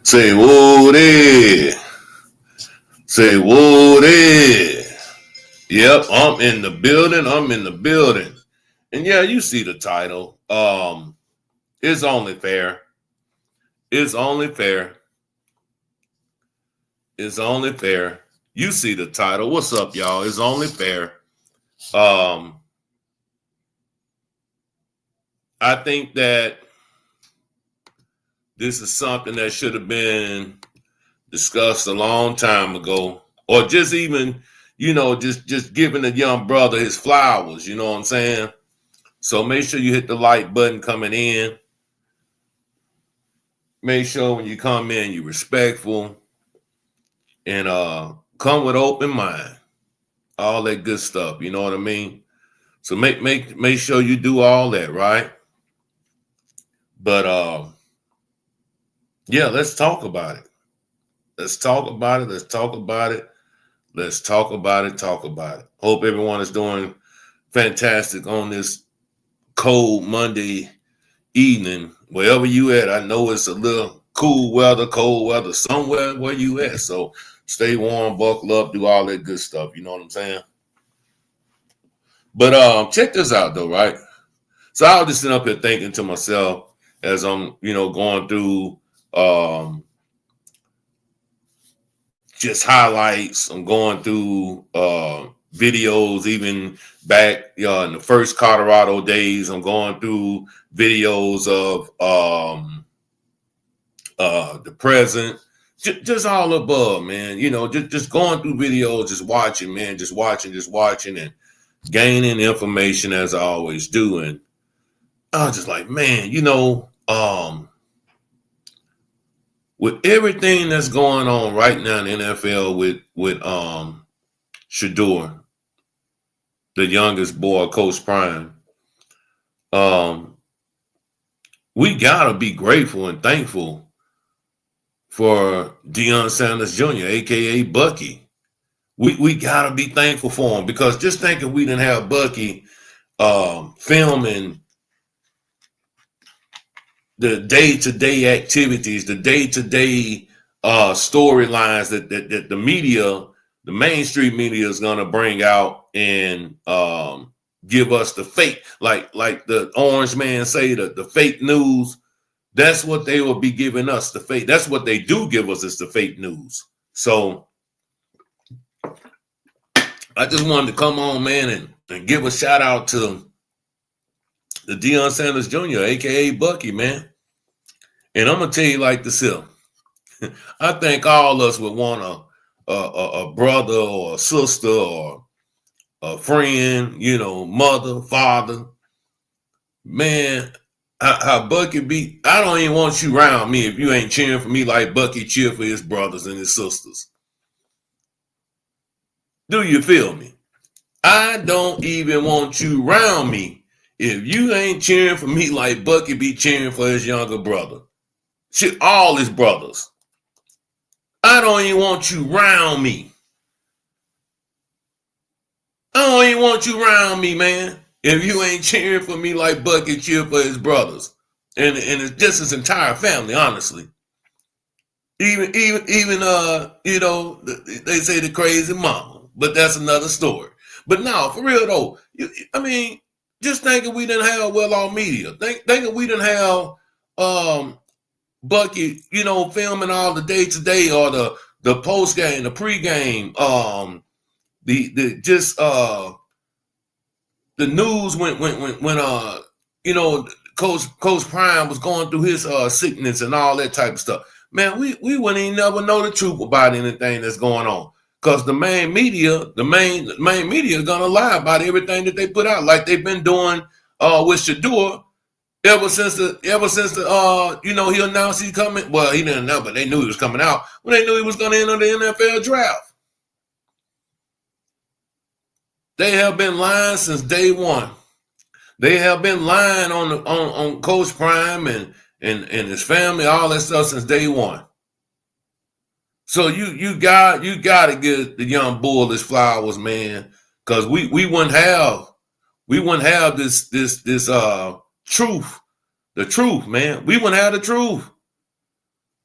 Say Woody. Say Woody. Yep, I'm in the building. I'm in the building. And yeah, you see the title. It's only fair. It's only fair. It's only fair. You see the title. What's up, y'all? It's only fair. Um, I think that this is something that should have been discussed a long time ago, or just even, just giving a young brother his flowers. You know what I'm saying? So make sure you hit the like button coming in. Make sure when you come in, you're respectful and come with open mind. All that good stuff. You know what I mean? So make sure you do all that, right? But yeah, let's talk about it. Let's talk about it. Let's talk about it. Let's talk about it. Talk about it. Hope everyone is doing fantastic on this cold Monday evening, wherever you at. I know it's a little cold weather somewhere where you at. So stay warm, buckle up, do all that good stuff. You know what I'm saying? But check this out though, right? So I was just sitting up here thinking to myself as I'm, going through just highlights. I'm going through videos, even back in the first Colorado days. I'm going through videos of the present, just all above, man. Just going through videos, just watching, man, just watching, and gaining information as I always do. And I was just like, man, with everything that's going on right now in the NFL with Shador, the youngest boy, Coach Prime, we gotta be grateful and thankful for Deion Sanders Jr., aka Bucky. We gotta be thankful for him, because just thinking we didn't have Bucky filming the day-to-day activities, the day-to-day storylines that the media, the mainstream media, is going to bring out and give us the fake, like the orange man say, the fake news. That's what they will be giving us, the fake. That's what they do give us, is the fake news. So I just wanted to come on, man, and give a shout out to the Deion Sanders Jr., aka Bucky, man. And I'm gonna tell you like this here. I think all of us would want a brother or a sister or a friend, mother, father. Man, how Bucky be. I don't even want you around me if you ain't cheering for me like Bucky cheer for his brothers and his sisters. Do you feel me? I don't even want you around me if you ain't cheering for me like Bucky be cheering for his younger brother. All his brothers. I don't even want you around me. I don't even want you around me, man, if you ain't cheering for me like Bucky cheer for his brothers. And it's just his entire family, honestly. Even they say the crazy mama, but that's another story. But no, for real though, just thinking we didn't have WellOffMedia, thinking we didn't have Bucky, filming all the day-to-day or the post-game, the pre-game, the news when Coach Prime was going through his sickness and all that type of stuff. Man, we wouldn't even never know the truth about anything that's going on, because the main media is gonna lie about everything that they put out, like they've been doing with Shador ever since the he announced he's coming. Well, he didn't know, but they knew he was coming out when they knew he was going to enter the NFL draft. They have been lying since day one. They have been lying on Coach Prime and his family, all that stuff, since day one. So you got to give the young bull his flowers, man, because we wouldn't have this truth, the truth, man. We wouldn't have the truth.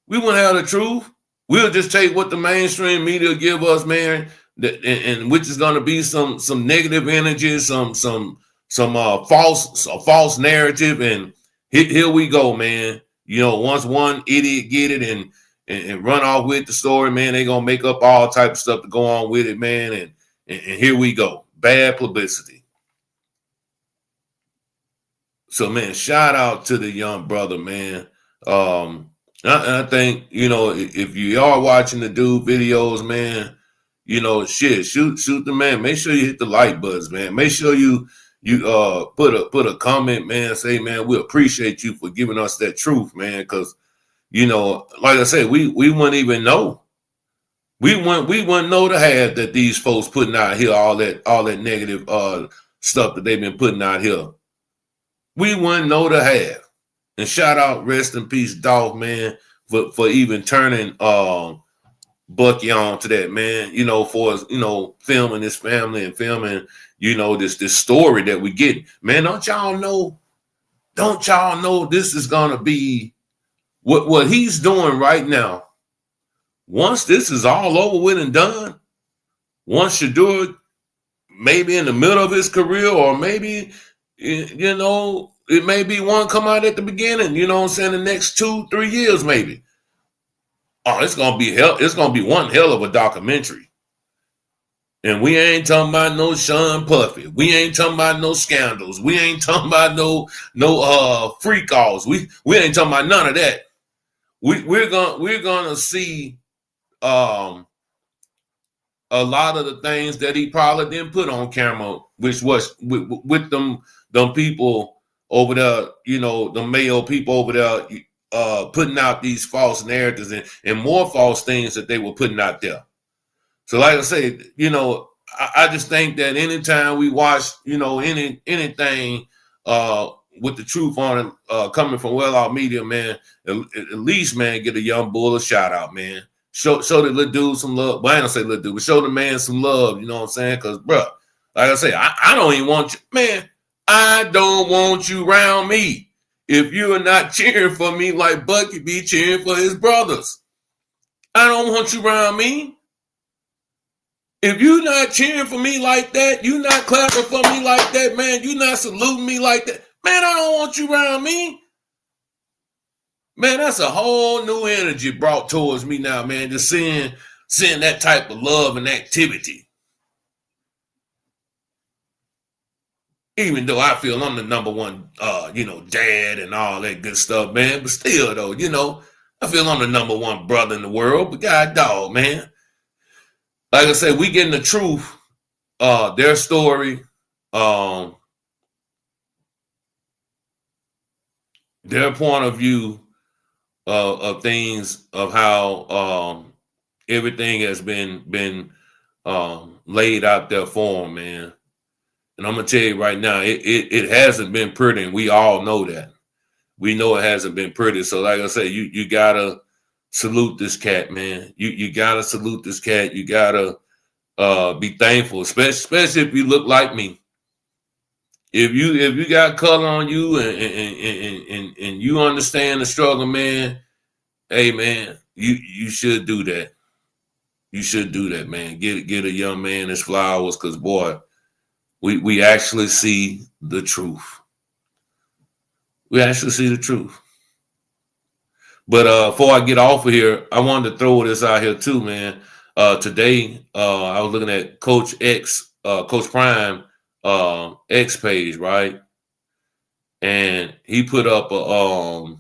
We wouldn't have the truth. We'll just take what the mainstream media give us, man, and which is going to be some negative energy, some false narrative, and here we go, man. You know, once one idiot get it and run off with the story, man, they gonna make up all type of stuff to go on with it, man, and here we go, bad publicity. So, man, shout out to the young brother, man. I think, you know, if you are watching the dude videos, man, you know, shoot the man. Make sure you hit the like buttons, man. Make sure you put a comment, man. Say, man, we appreciate you for giving us that truth, man. Because, you know, like I said, we wouldn't even know. We wouldn't know the half that these folks putting out here, all that negative stuff that they've been putting out here. We wouldn't know the half. And shout out, rest in peace, Dolph, man, for even turning Bucky on to that, man. You know, for us, you know, filming his family and filming, you know, this story that we get. Man, don't y'all know this is gonna be what he's doing right now. Once this is all over with and done, once Shador maybe in the middle of his career, or maybe, you know, it may be one come out at the beginning, you know what I'm saying, the next 2-3 years maybe. Oh, it's gonna be one hell of a documentary. And we ain't talking about no Sean Puffy. We ain't talking about no scandals. We ain't talking about no freak offs. We ain't talking about none of that. We're gonna see a lot of the things that he probably didn't put on camera, which was with them people over there, you know, the male people over there putting out these false narratives and more false things that they were putting out there. So like I say, you know, I just think that anytime we watch, you know, anything with the truth on it coming from WellOffMedia, man, at least, man, get a young bull a shout out, man. Show the little dude some love. Well, I don't say little dude, but show the man some love, you know what I'm saying? Because, bro, like I say, I don't even want you, man, I don't want you around me if you are not cheering for me like Bucky be cheering for his brothers. I don't want you around me. If you're not cheering for me like that, you're not clapping for me like that, man, you're not saluting me like that, man, I don't want you around me. Man, that's a whole new energy brought towards me now, man, just seeing that type of love and activity. Even though I feel I'm the number one, you know, dad and all that good stuff, man, but still, though, you know, I feel I'm the number one brother in the world, but God dog, man. Like I said, we getting the truth, their story, their point of view of things, of how everything has been laid out there for them, man. And I'm gonna tell you right now, it hasn't been pretty, and we all know that. We know it hasn't been pretty. So, like I say, you gotta salute this cat, man. You gotta salute this cat. You gotta be thankful, especially if you look like me. If you got color on you and you understand the struggle, man, hey man, you should do that. You should do that, man. Get a young man his flowers, because boy, we actually see the truth. We actually see the truth. But before I get off of here, I wanted to throw this out here too, man. Today, I was looking at Coach Prime X page, right? And he put up a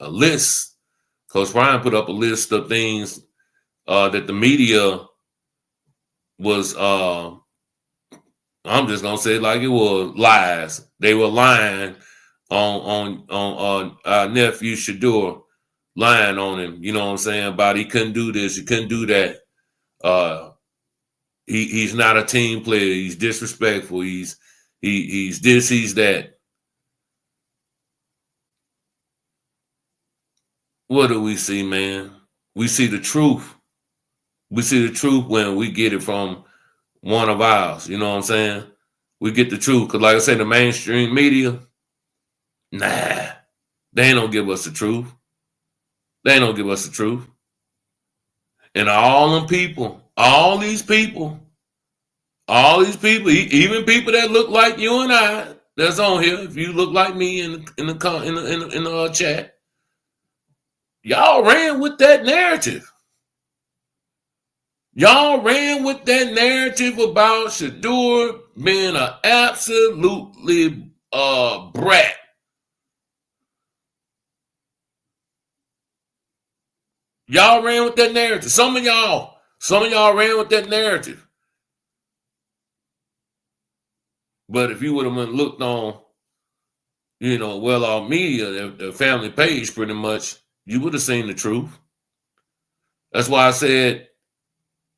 list. Coach Prime put up a list of things that the media was, I'm just gonna say it like it was, lies. They were lying on our nephew Shador, lying on him. You know what I'm saying? About he couldn't do this, he couldn't do that. He's not a team player. He's disrespectful. He's this, he's that. What do we see, man? We see the truth. We see the truth when we get it from one of ours. You know what I'm saying? We get the truth. Because like I said, the mainstream media, nah, they don't give us the truth. They ain't gonna give us the truth. And all them people, all these people, even people that look like you and I, that's on here. If you look like me in the chat, y'all ran with that narrative. Y'all ran with that narrative about Shador being an absolutely brat. Y'all ran with that narrative. Some of y'all ran with that narrative. But if you would have looked on, WellOffMedia, the family page, pretty much, you would have seen the truth. That's why I said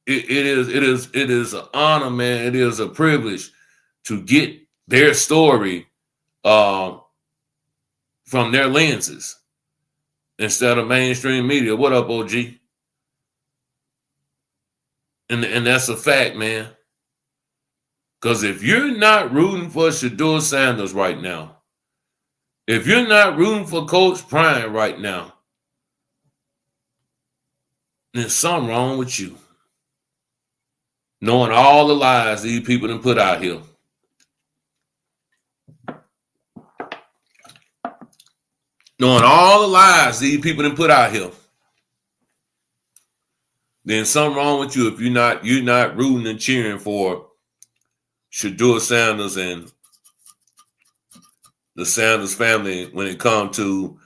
it is an honor, man. It is a privilege to get their story from their lenses instead of mainstream media. What up, OG? And that's a fact, man. Because if you're not rooting for Shador Sanders right now, if you're not rooting for Coach Prime right now, there's something wrong with you. Knowing all the lies these people done put out here. Knowing all the lies these people done put out here. Then something wrong with you if you're not rooting and cheering for Shador Sanders and the Sanders family when it comes to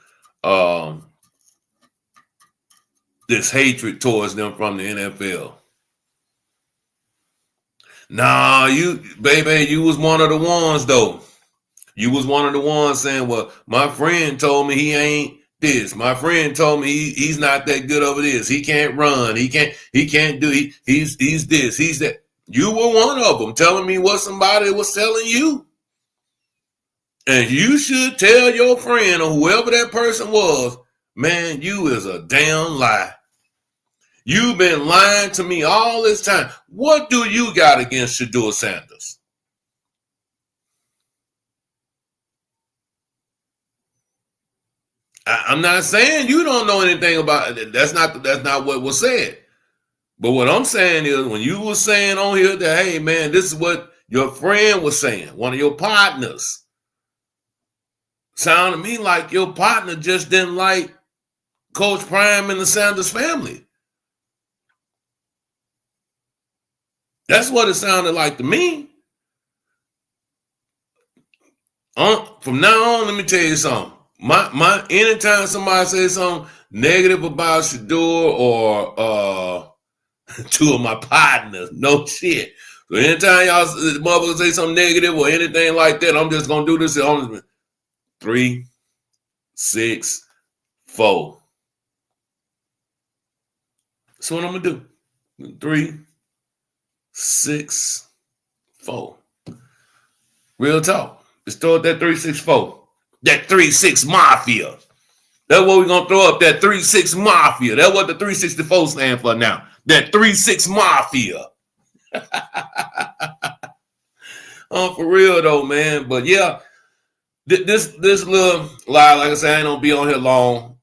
this hatred towards them from the NFL. Nah, you was one of the ones though. You was one of the ones saying, well, my friend told me he ain't this. My friend told me he's not that good over this. He can't run. He can't do he's this, he's that. You were one of them telling me what somebody was telling you. And you should tell your friend or whoever that person was, man, you is a damn lie. You've been lying to me all this time. What do you got against Shador Sanders? I'm not saying you don't know anything about it. That's not what was said. But what I'm saying is when you were saying on here that, hey, man, this is what your friend was saying, one of your partners, sounded to me like your partner just didn't like Coach Prime and the Sanders family. That's what it sounded like to me. From now on, let me tell you something. My anytime somebody says something negative about Shador or two of my partners, no shit. So anytime y'all motherfuckers say something negative or anything like that, I'm just gonna do this. 3, 6, 4. That's what I'm gonna do. 3, 6, 4. Real talk. Just throw up that 3, 6, 4. That 3, 6 mafia. That's what we're gonna throw up. That 3, 6 mafia. That's what the 364 stand for now. That 3, 6 mafia. For real though, man. But yeah, this little lie, like I said, I ain't gonna be on here long.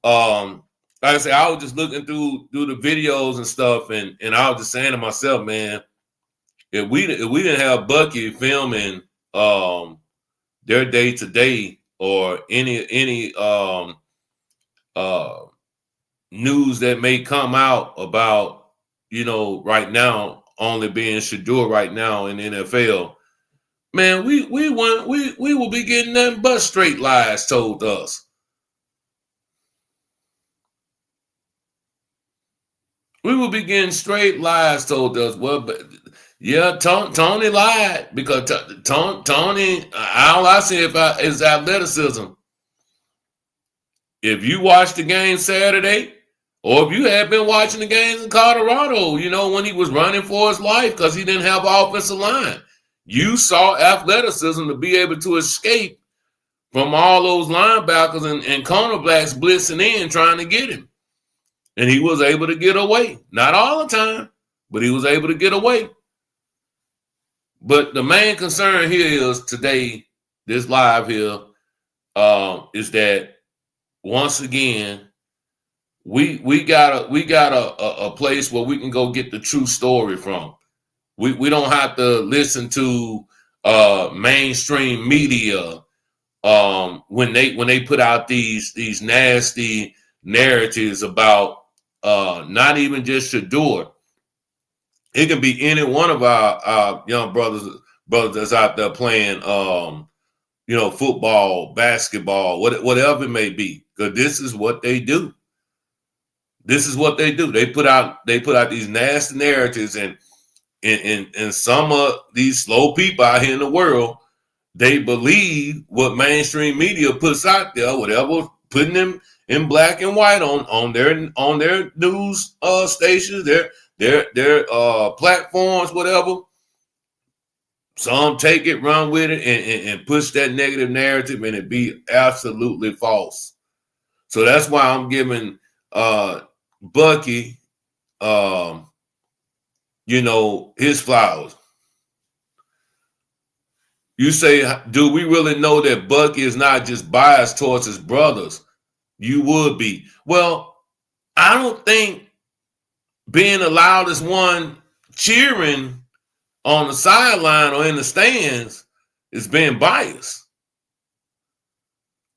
Like I said, I was just looking through the videos and stuff, and I was just saying to myself, man, if we didn't have Bucky filming their day to day or any news that may come out about, right now only being Shador right now in the NFL, man, we will be getting nothing but straight lies told to us. We will be getting straight lies told to us. Well, but yeah, Tony lied because Tony, all I see is athleticism. If you watched the game Saturday, or if you had been watching the games in Colorado, when he was running for his life because he didn't have offensive line, you saw athleticism to be able to escape from all those linebackers and cornerbacks blitzing in trying to get him. And he was able to get away. Not all the time, but he was able to get away. But the main concern here is today, this live here, is that once again, We got a place where we can go get the true story from. We don't have to listen to mainstream media when they put out these nasty narratives about not even just Shador. It can be any one of our young brothers that's out there playing football, basketball, whatever it may be. Because this is what they do. This is what they do. They put out these nasty narratives, and some of these slow people out here in the world, they believe what mainstream media puts out there, whatever, putting them in black and white on their news stations, their platforms, whatever. Some take it, run with it, and push that negative narrative, and it be absolutely false. So that's why I'm giving Bucky, his flowers. You say, do we really know that Bucky is not just biased towards his brothers? You would be. Well, I don't think being the loudest one cheering on the sideline or in the stands is being biased.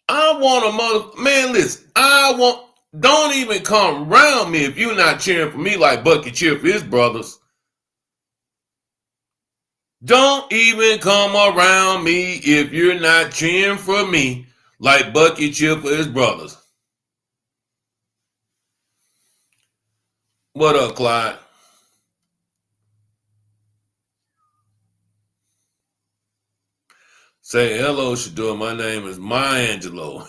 I want a man, listen, don't even come around me if you're not cheering for me like Bucky cheered for his brothers. Don't even come around me if you're not cheering for me like Bucky cheered for his brothers. What up, Clyde? Say hello, Shador. My name is Angelo.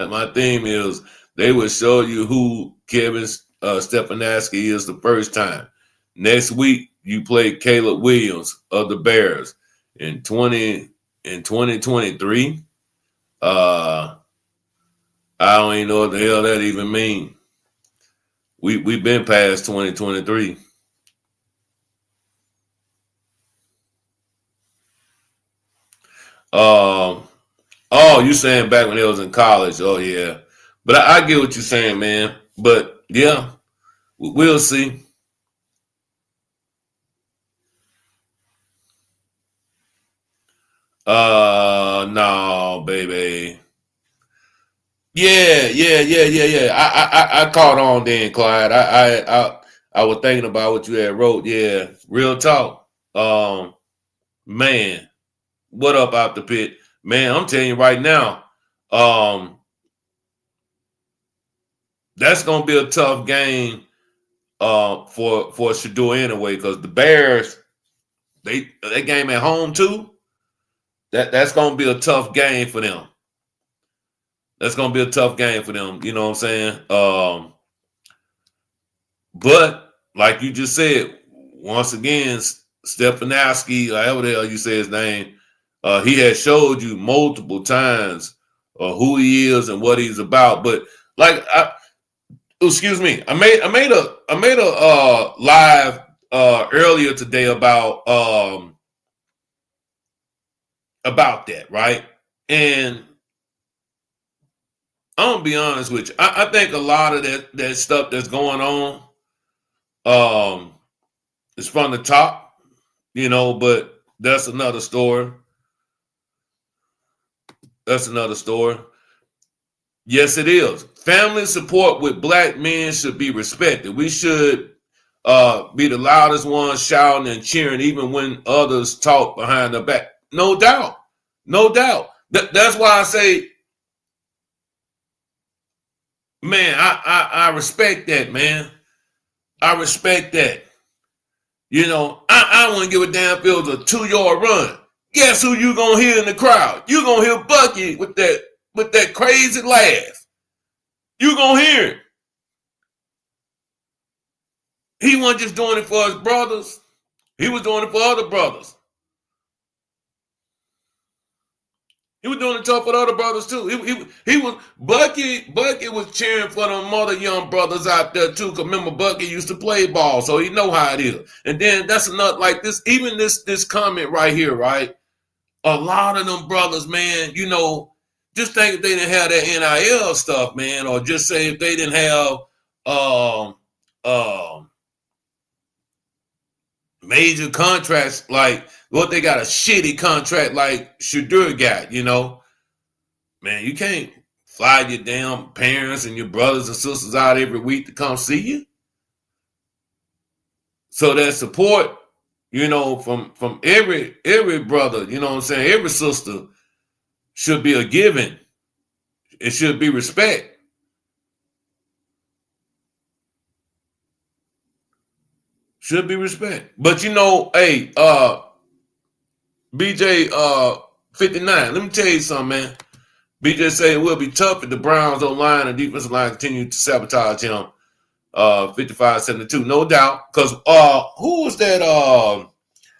My theme is they will show you who Kevin Stefanski is the first time. Next week, you play Caleb Williams of the Bears in 2023. I don't even know what the hell that even means. We've been past 2023. Oh, you saying back when they was in college? Oh yeah, but I get what you're saying, man. But yeah, we'll see. No, baby. Yeah. I caught on then, Clyde. I was thinking about what you had wrote. Yeah, real talk. Man, what up out the pit, man? I'm telling you right now. That's gonna be a tough game. For Shador anyway, because the Bears they game at home too. That's gonna be a tough game for them. That's gonna be a tough game for them. You know what I'm saying? But like you just said, once again, Stefanowski, however the hell you say his name, he has showed you multiple times who he is and what he's about. But like, excuse me, I made a live earlier today about that, right? And I'm gonna be honest with you. I think a lot of that stuff that's going on is from the top, but that's another story. That's another story. Yes, it is. Family support with black men should be respected. We should be the loudest ones shouting and cheering, even when others talk behind the back. No doubt. No doubt. That's why I say, man, I respect that, man. I respect that. I wouldn't give a damn if it was a 2-yard run. Guess who you gonna hear in the crowd? You gonna hear Bucky with that crazy laugh. You gonna hear him. He wasn't just doing it for his brothers. He was doing it for other brothers. He was doing it for the other brothers too. He was Bucky was cheering for them other young brothers out there too. Cause remember Bucky used to play ball, so he know how it is. And then that's another like this. Even this comment right here, right? A lot of them brothers, man. Just think if they didn't have that NIL stuff, man, or just say if they didn't have um, um, major contracts like what they got a shitty contract like Shadur got, man, you can't fly your damn parents and your brothers and sisters out every week to come see you. So that support, from every brother, you know what I'm saying, every sister should be a given. It should be respect. Should be respect. But hey, BJ 59, let me tell you something, man. BJ said it will be tough if the Browns O-line and defensive line continue to sabotage him. 55-72, no doubt. Because who was that?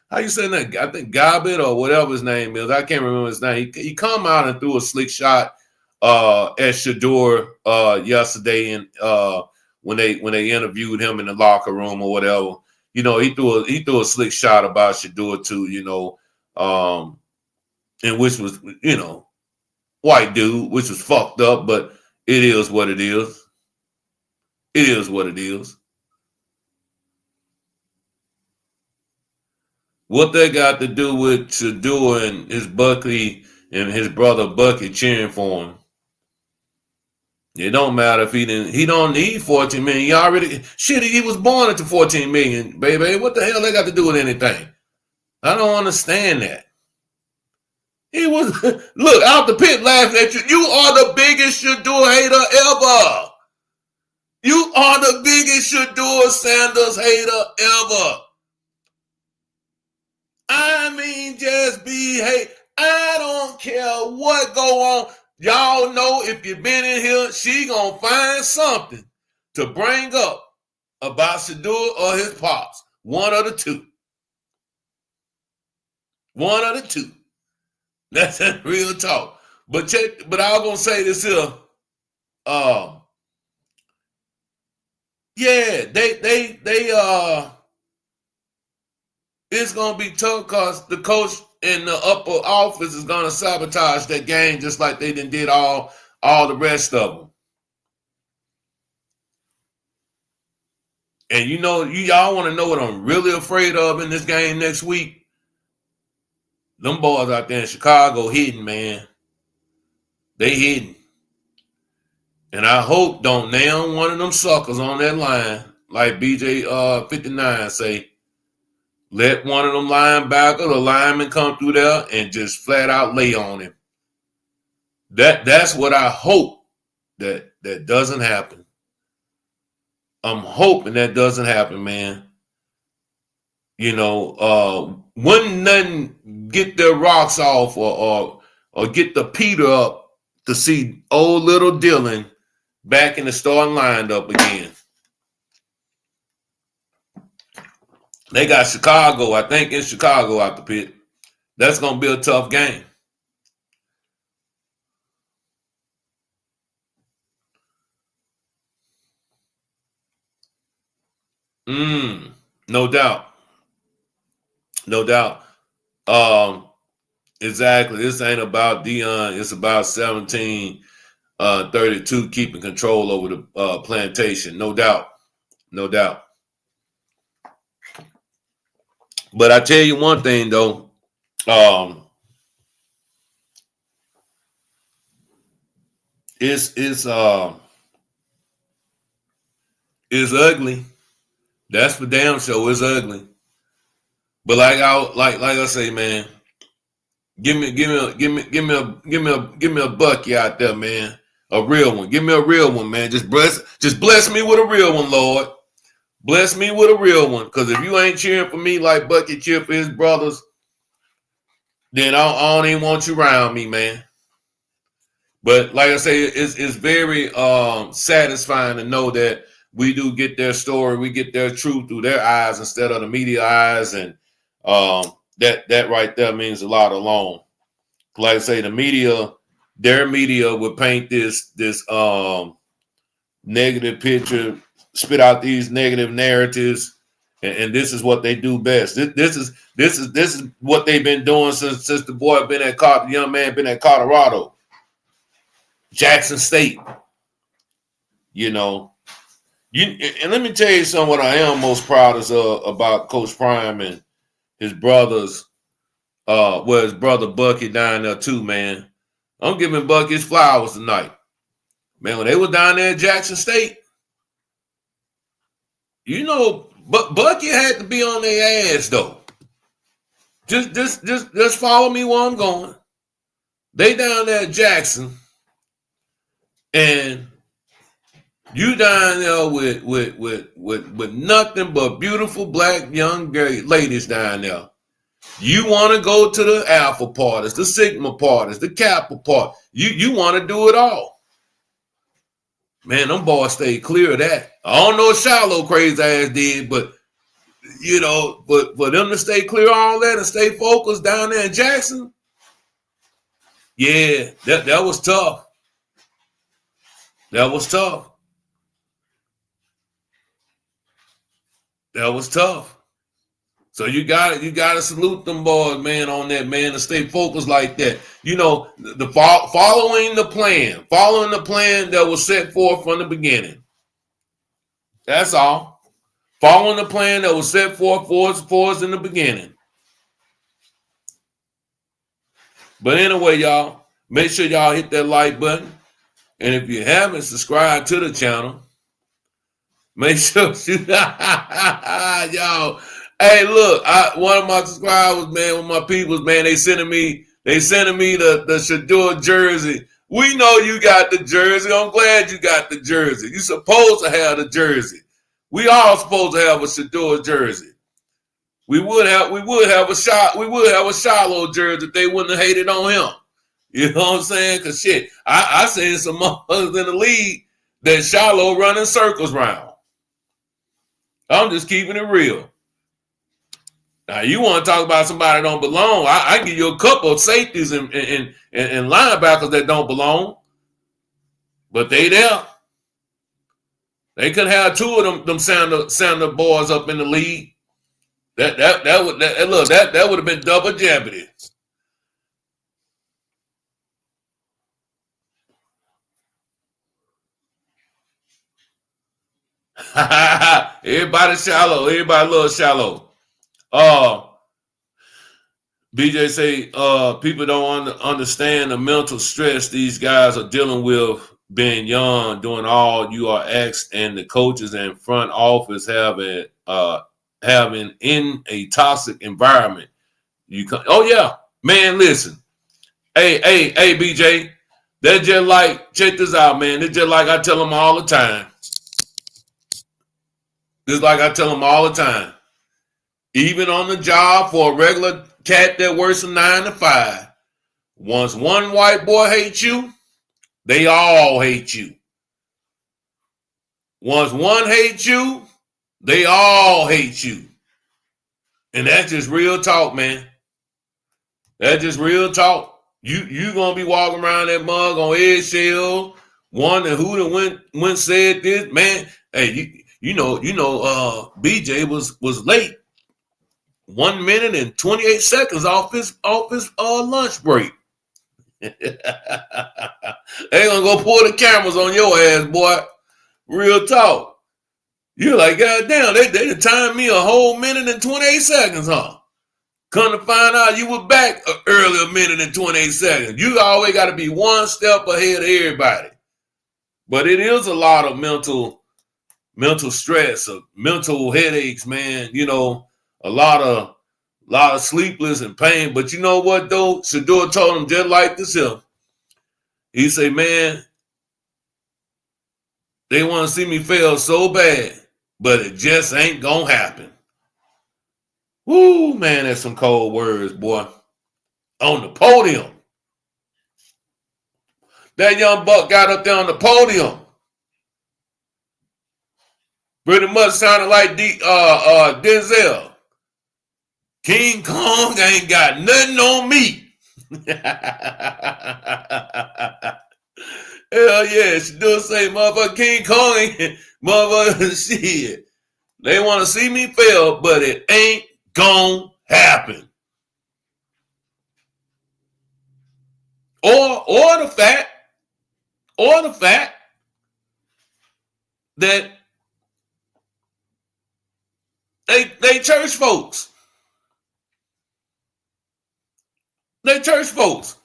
How you saying that? I think Gobbett or whatever his name is. I can't remember his name. He come out and threw a slick shot at Shador yesterday, and when they interviewed him in the locker room or whatever, he threw a slick shot about Shador too, and which was white dude, which was fucked up, but it is what it is. It is what it is. What they got to do with Shador and his Bucky and his brother Bucky cheering for him? It don't matter if he don't need 14 million. He already he was born into 14 million, baby. What the hell they got to do with anything? I don't understand that. He was look out the pit laughing at you. You are the biggest Shador hater ever. You are the biggest Shador Sanders hater ever. I mean, just behave. I don't care what go on. Y'all know if you've been in here, she gonna find something to bring up about Shador or his pops. One of the two. One of the two. That's real talk. But I was gonna say this here. Yeah, they it's gonna be tough because the coach in the upper office is gonna sabotage that game just like they did all the rest of them. And y'all want to know what I'm really afraid of in this game next week? Them boys out there in Chicago hitting, man. They hitting. And I hope don't nail one of them suckers on that line, like BJ 59 say. Let one of them linebackers or linemen come through there and just flat out lay on him. That's what I hope that doesn't happen. I'm hoping that doesn't happen, man. Wouldn't nothing get their rocks off or get the Peter up to see old little Dylan back in the starting lineup again. They got Chicago, I think in Chicago out the pit. That's going to be a tough game. No doubt. No doubt. Exactly. This ain't about Dion. It's about 1732 keeping control over the plantation. No doubt. No doubt. But I tell you one thing though. It's ugly. That's for damn sure. It's ugly. But like I say, man, give me a bucky out there, man. A real one. Give me a real one, man. Just bless me with a real one, Lord. Bless me with a real one. Because if you ain't cheering for me like Bucky cheered for his brothers, then I don't even want you around me, man. But like I say, it's very satisfying to know that we do get their story, we get their truth through their eyes instead of the media eyes, and that right there means a lot alone. Like I say, their media would paint this negative picture, spit out these negative narratives, and this is what they do best. This is what they've been doing since the young man been at Colorado, Jackson State. And let me tell you something. What I am most proud is about Coach Prime and his brothers. His brother Bucky down there too, man. I'm giving Bucky his flowers tonight, man. When they were down there at Jackson State, but Bucky had to be on their ass though. Just follow me where I'm going. They down there at Jackson, and you down there with nothing but beautiful black young ladies down there. You want to go to the Alpha parties, the Sigma parties, the Kappa part. You want to do it all. Man, them boys stayed clear of that. I don't know what Shiloh crazy ass did, but but for them to stay clear of all that and stay focused down there in Jackson, yeah, that was tough. That was tough. That was tough. So you got to salute them boys, man, on that, man, to stay focused like that. Following the plan that was set forth from the beginning. That's all. Following the plan that was set forth for us in the beginning. But anyway, y'all, make sure y'all hit that like button. And if you haven't subscribed to the channel, make sure y'all. Hey, look, one of my subscribers, man, one of my peoples, man, they sending me the Shador jersey. We know you got the jersey. I'm glad you got the jersey. You supposed to have the jersey. We all supposed to have a Shador jersey. We would have a Shiloh jersey if they wouldn't have hated on him. You know what I'm saying? Because shit, I seen some others in the league that Shiloh running circles around. I'm just keeping it real. Now you want to talk about somebody that don't belong? I can give you a couple of safeties and linebackers that don't belong, but they there. They could have two of them Sander boys up in the league. That would have been double jeopardy. Everybody shallow. Everybody loves shallow. BJ say people don't understand the mental stress these guys are dealing with being young, doing all you are asked, and the coaches and front office having in a toxic environment. Oh yeah, man. Listen, hey, BJ. They're just like, check this out, man. They're just like I tell them all the time. Just like I tell them all the time. Even on the job for a regular cat that works from 9 to 5, once one white boy hates you, they all hate you. Once one hates you, they all hate you. And that's just real talk, man. That's just real talk. You gonna be walking around that mug on eggshell, wondering who the went said this, man. Hey, BJ was late 1 minute and 28 seconds off his lunch break. They gonna go pull the cameras on your ass, boy. Real talk. You're like, God damn, they timed me a whole minute and 28 seconds, huh? Come to find out you were back earlier minute and 28 seconds. You always got to be one step ahead of everybody. But it is a lot of mental stress, mental headaches, man. A lot of sleepless and pain. But you know what, though? Shador told him just like this here. He said, man, they want to see me fail so bad, but it just ain't going to happen. Woo, man, that's some cold words, boy. On the podium. That young buck got up there on the podium. Pretty much sounded like Denzel. King Kong ain't got nothing on me. Hell yeah, she do say, motherfucker, King Kong ain't, motherfucker, shit. They want to see me fail, but it ain't gonna happen. Or the fact that They church folks. They church folks.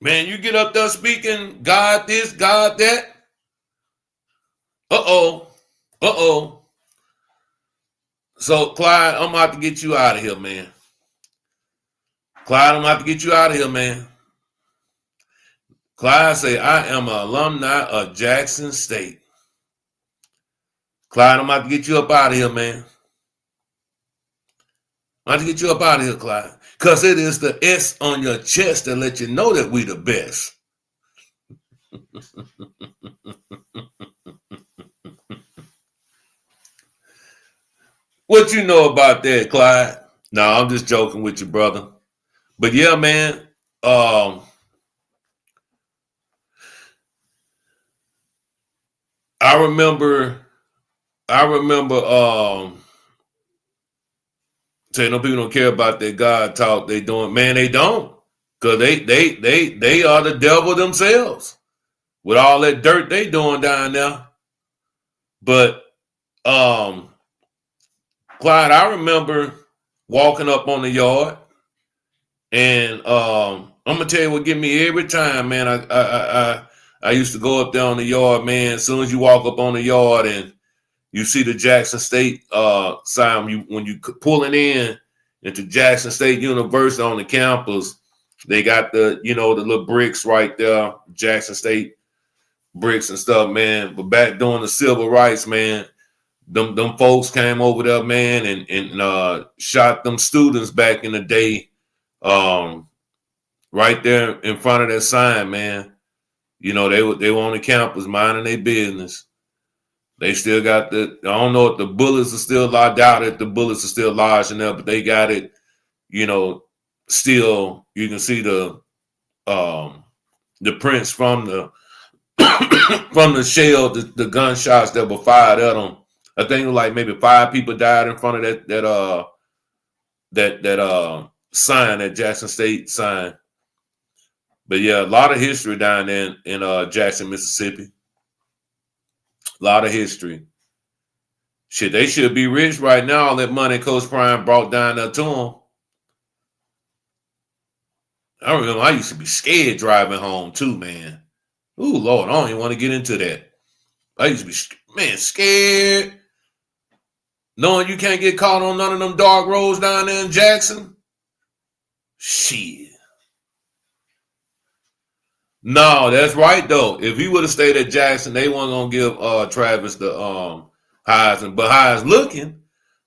Man, you get up there speaking God this, God that. Uh-oh. Uh-oh. So, Clyde, I'm about to get you out of here, man. Clyde, I'm about to get you out of here, man. Clyde say, I am an alumni of Jackson State. Clyde, I'm about to get you up out of here, man. I'm about to get you up out of here, Clyde. Because it is the S on your chest that let you know that we the best. What you know about that, Clyde? No, I'm just joking with you, brother. But yeah, man. I remember saying no people don't care about that God talk they doing. Man, they don't. Cause they are the devil themselves with all that dirt they doing down there. But Clyde, I remember walking up on the yard, and I'm gonna tell you what get me every time, man. I used to go up there on the yard, man. As soon as you walk up on the yard and you see the Jackson State sign, when you pulling in into Jackson State University on the campus, they got the the little bricks right there, Jackson State bricks and stuff, man. But back during the civil rights, man, them folks came over there, man, and shot them students back in the day, right there in front of that sign, man. They were on the campus minding their business. They still got I don't know if the bullets are still lodged out, if the bullets are still lodged in there, but they got it, still, you can see the prints from the from the shell, the gunshots that were fired at them. I think it was like maybe 5 people died in front of that sign, that Jackson State sign. But yeah, a lot of history down there in Jackson, Mississippi. A lot of history. Shit, they should be rich right now. All that money Coach Prime brought down there to them. I remember I used to be scared driving home too, man. Ooh, Lord, I don't even want to get into that. I used to be, scared. Knowing you can't get caught on none of them dark roads down there in Jackson. Shit. No, that's right though. If he would have stayed at Jackson, they weren't gonna give Travis the Heisman. But how it's looking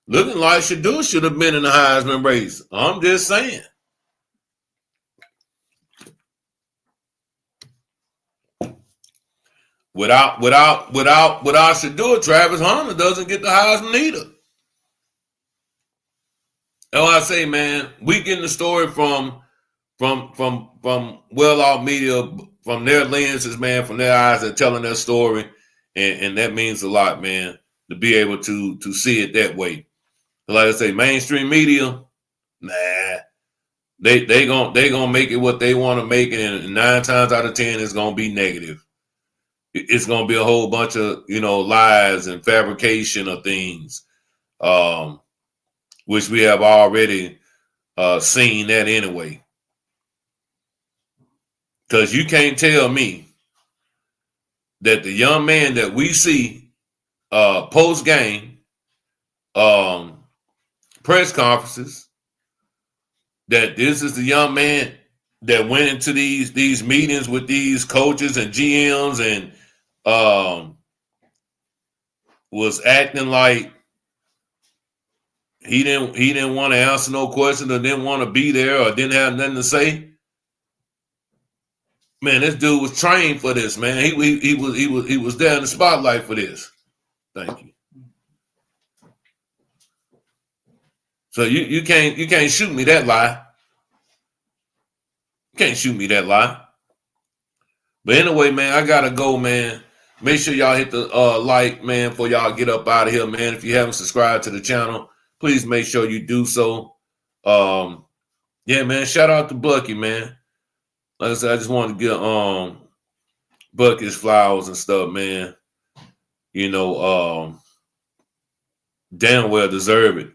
like Shador should have been in the Heisman race. I'm just saying. Without Shador, Travis Hunter doesn't get the Heisman either. That's why I say, man, we getting the story from WellOffMedia, from their lenses, man, from their eyes, they're telling their story, and that means a lot, man, to be able to see it that way. Like I say, mainstream media, nah, they gonna make it what they want to make it, and 9 times out of 10 it's gonna be negative. It's gonna be a whole bunch of lies and fabrication of things, which we have already seen that anyway. Because you can't tell me that the young man that we see post game press conferences, that this is the young man that went into these meetings with these coaches and GMs and was acting like he didn't want to answer no questions, or didn't want to be there, or didn't have nothing to say. Man, this dude was trained for this, man. He was there in the spotlight for this. Thank you. So you can't shoot me that lie. You can't shoot me that lie. But anyway, man, I gotta go, man. Make sure y'all hit the like, man, before y'all get up out of here, man. If you haven't subscribed to the channel, please make sure you do so. Yeah, man. Shout out to Bucky, man. Like I said, I just wanted to get Bucky his flowers and stuff, man. damn well deserve it.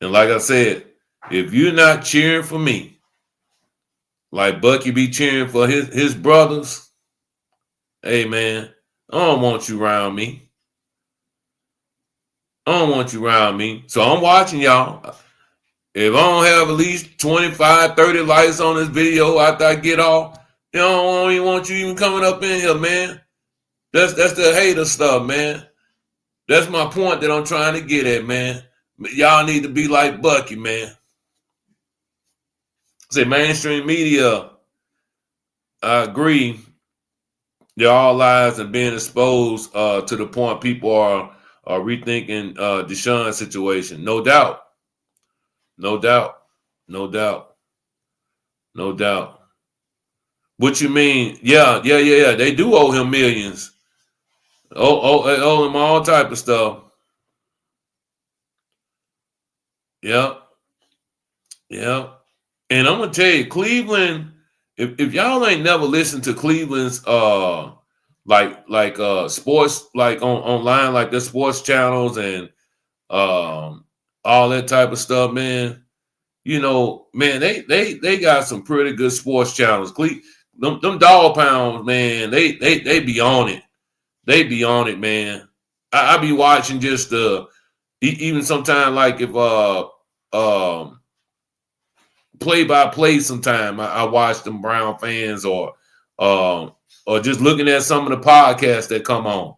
And like I said, if you're not cheering for me, like Bucky be cheering for his brothers, hey man, I don't want you around me. I don't want you around me. So I'm watching y'all. If I don't have at least 25, 30 likes on this video after I get off, I don't even want you even coming up in here, man. That's the hater stuff, man. That's my point that I'm trying to get at, man. Y'all need to be like Bucky, man. Say mainstream media, I agree. They're all lies and being exposed to the point people are rethinking Deshaun's situation. No doubt. No doubt. No doubt. No doubt. What you mean? Yeah. They do owe him millions. They owe him all type of stuff. Yeah. Yeah. And I'm gonna tell you, Cleveland, if y'all ain't never listened to Cleveland's sports, like online, like their sports channels and all that type of stuff, man. Man, they got some pretty good sports channels. Them dog pounds, man, they be on it. They be on it, man. I be watching just even sometimes like if play by play sometime I watch them Brown fans or just looking at some of the podcasts that come on.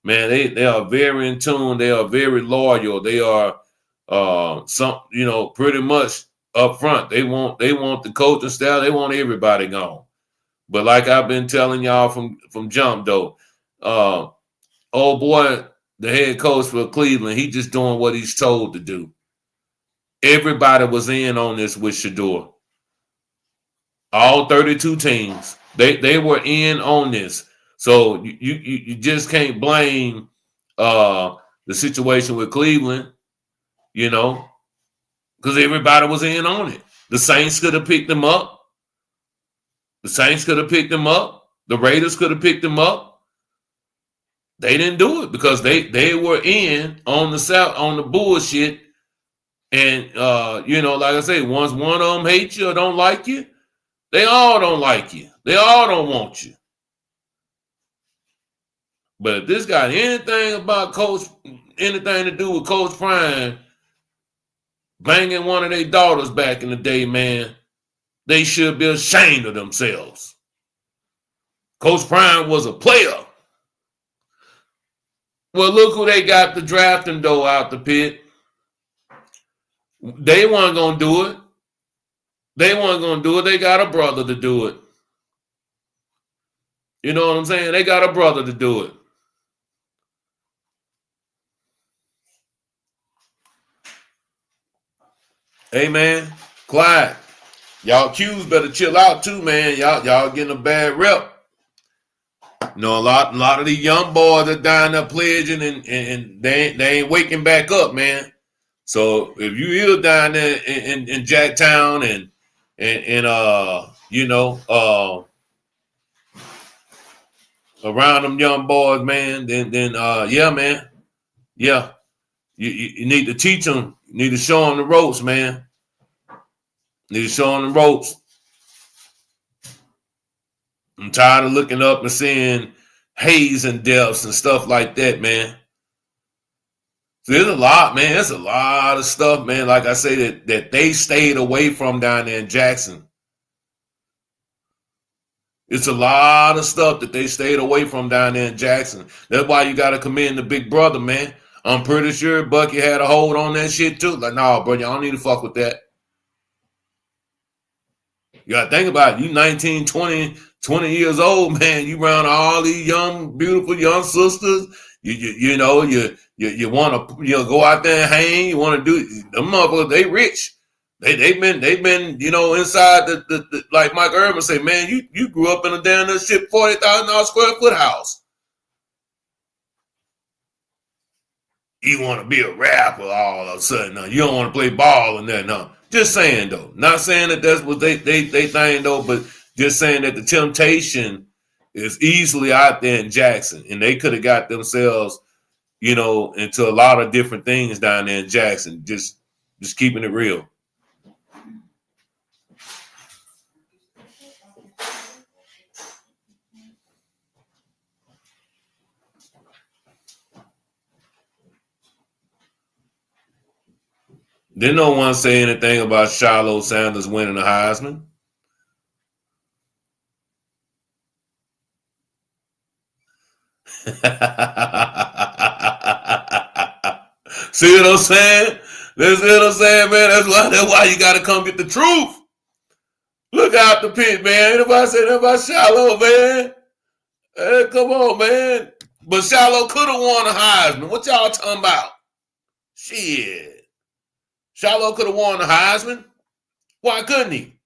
Man, they are very in tune. They are very loyal. They are pretty much up front. They want the coaching staff. They want everybody gone. But like I've been telling y'all from jump though, old boy, the head coach for Cleveland, he just doing what he's told to do. Everybody was in on this with Shador. All 32 teams, they were in on this. So you just can't blame the situation with Cleveland, because everybody was in on it. The Saints could have picked them up. The Raiders could have picked them up. They didn't do it because they were in on the bullshit. And like I say, once one of them hates you or don't like you, they all don't like you. They all don't want you. But if this got anything to do with Coach Prime banging one of their daughters back in the day, man, they should be ashamed of themselves. Coach Prime was a player. Well, look who they got to draft him, though, out the pit. They weren't going to do it. They got a brother to do it. You know what I'm saying? They got a brother to do it. Hey, man, Clyde, y'all Qs better chill out too, man. Y'all getting a bad rep. A lot of these young boys are down there pledging and they ain't waking back up, man. So if you is down there in Jacktown and around them young boys, man, then yeah, man, yeah, you need to teach them. You need to show them the ropes, man. Need to show them the ropes. I'm tired of looking up and seeing haze and depths and stuff like that, man. So there's a lot, man. There's a lot of stuff, man. Like I say, that they stayed away from down there in Jackson. It's a lot of stuff that they stayed away from down there in Jackson. That's why you got to commend the big brother, man. I'm pretty sure Bucky had a hold on that shit too. Like, nah, bro, y'all don't need to fuck with that. You got to think about it. You 19, 20 years old, man. You around all these young, beautiful young sisters. You want to go out there and hang. You want to do them motherfuckers. They rich. They've been inside the like Mike Urban say, man. You grew up in a damn shit $40,000 square foot house. You want to be a rapper all of a sudden. No, you don't want to play ball and that. No, just saying though. Not saying that that's what they think though, but just saying that the temptation is easily out there in Jackson, and they could have got themselves, into a lot of different things down there in Jackson. Just keeping it real. Didn't no one say anything about Shiloh Sanders winning the Heisman? See what I'm saying? That's what I'm saying, man. That's why you got to come get the truth. Look out the pit, man. Anybody say that about Shiloh, man? Hey, come on, man. But Shiloh could have won a Heisman. What y'all talking about? Shit. Shiloh could have won the Heisman. Why couldn't he?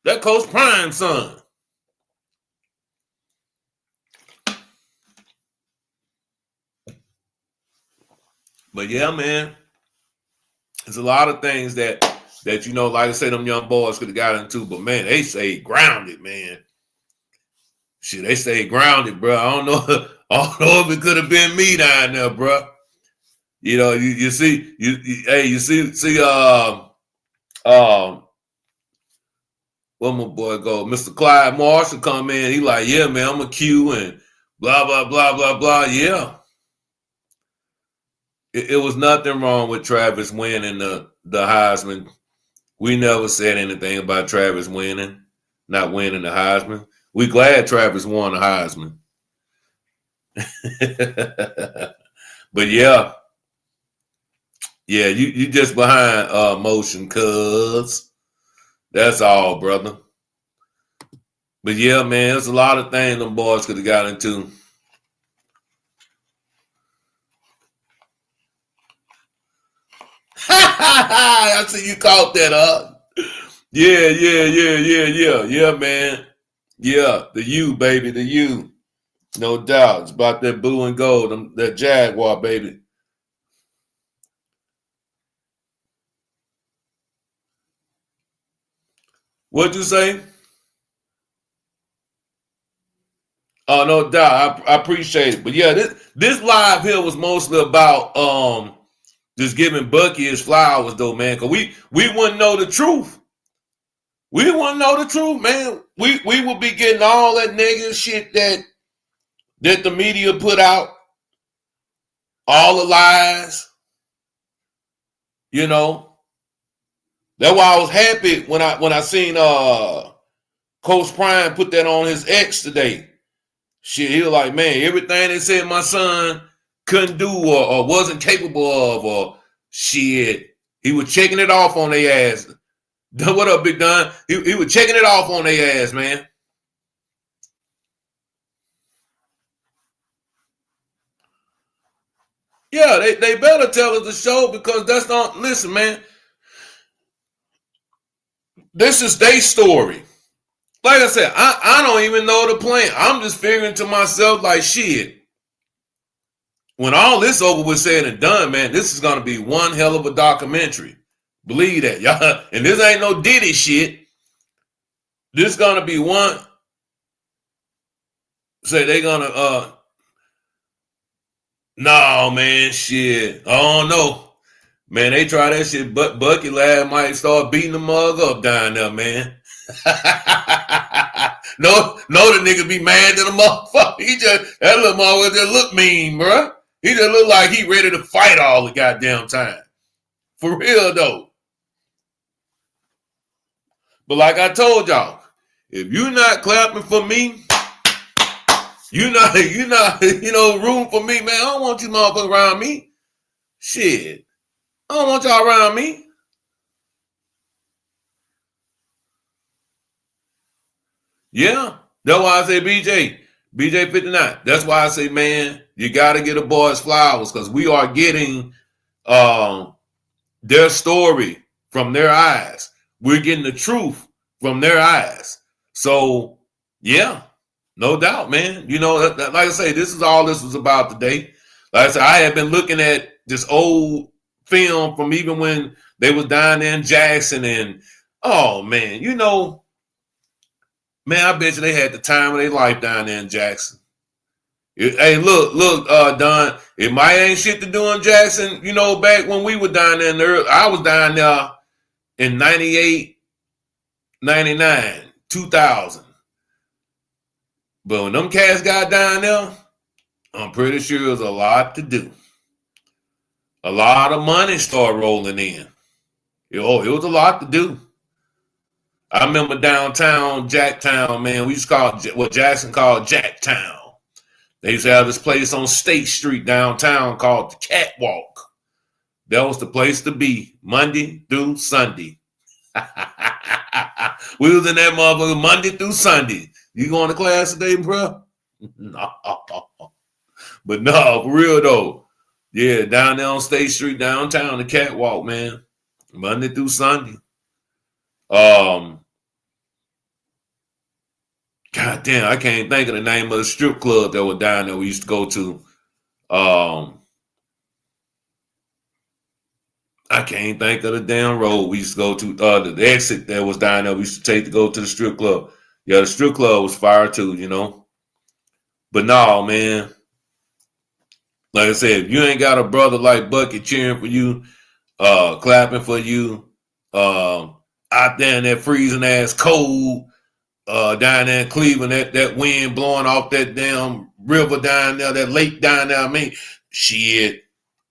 That Coach Prime's son. But yeah, man. There's a lot of things that like I said, them young boys could have got into. But man, they stayed grounded, man. Shit, they stayed grounded, bro. I don't know if it could have been me down there, bro. You see, where my boy go? Mr. Clyde Marshall come in. He like, yeah, man, I'm a Q and blah, blah, blah, blah, blah. Yeah. It was nothing wrong with Travis winning the Heisman. We never said anything about Travis not winning the Heisman. We glad Travis won the Heisman. But yeah, you just behind motion, cuz. That's all, brother. But yeah, man, there's a lot of things them boys could have got into. I see you caught that up. Yeah, man. Yeah, the U, baby, the U. No doubt. It's about that blue and gold, that Jaguar, baby. What'd you say? Oh, no doubt. I appreciate it. But yeah, this live here was mostly about just giving Bucky his flowers, though, man. Because we wouldn't know the truth. We wouldn't know the truth, man. We would be getting all that negative shit that the media put out, all the lies. That's why I was happy when I seen Coach Prime put that on his X today. Shit, he was like, man, everything they said my son couldn't do or wasn't capable of, or shit, he was checking it off on their ass. What up, Big Don? He was checking it off on their ass, man. Yeah, they better tell us the show, because that's not, listen, man. This is their story. Like I said, I don't even know the plan. I'm just figuring to myself, like, shit, when all this over was said and done, man, this is going to be one hell of a documentary. Believe that, y'all. And this ain't no Diddy shit. This is going to be one. Say they going to, no, man, shit. I don't know. Man, they try that shit, but Bucky lad might start beating the mug up down there, man. No, the nigga be mad to the motherfucker. That little motherfucker just look mean, bro. He just look like he ready to fight all the goddamn time. For real, though. But like I told y'all, if you're not clapping for me, you're not, room for me, man. I don't want you motherfuckers around me. Shit. I don't want y'all around me. Yeah. That's why I say BJ 59. That's why I say, man, you got to get a boys flowers, because we are getting their story from their eyes. We're getting the truth from their eyes. So, yeah, no doubt, man. Like I say, this is all this was about today. Like I said, I have been looking at this old film from even when they was down there in Jackson, and oh man, man, I bet you they had the time of their life down there in Jackson. Hey, look, Don. If my ain't shit to do in Jackson, back when we were down there in the I was down there in 98, 99, 2000. But when them cats got down there, I'm pretty sure it was a lot to do. A lot of money started rolling in. It was a lot to do. I remember downtown Jacktown, man. We used to call it what Jackson called Jacktown. They used to have this place on State Street downtown called the Catwalk. That was the place to be Monday through Sunday. We was in that motherfucker Monday through Sunday. You going to class today, bro? No. But no, for real though. Yeah, down there on State Street, downtown, the Catwalk, man. Monday through Sunday. God damn, I can't think of the name of the strip club that was down there we used to go to. I can't think of the damn road we used to go to. The exit that was down there we used to take to go to the strip club. Yeah, the strip club was fire too. But no, man. Like I said, if you ain't got a brother like Bucky cheering for you, clapping for you, out there in that freezing ass cold, down there in Cleveland, that wind blowing off that damn river down there, that lake down there. I mean, shit,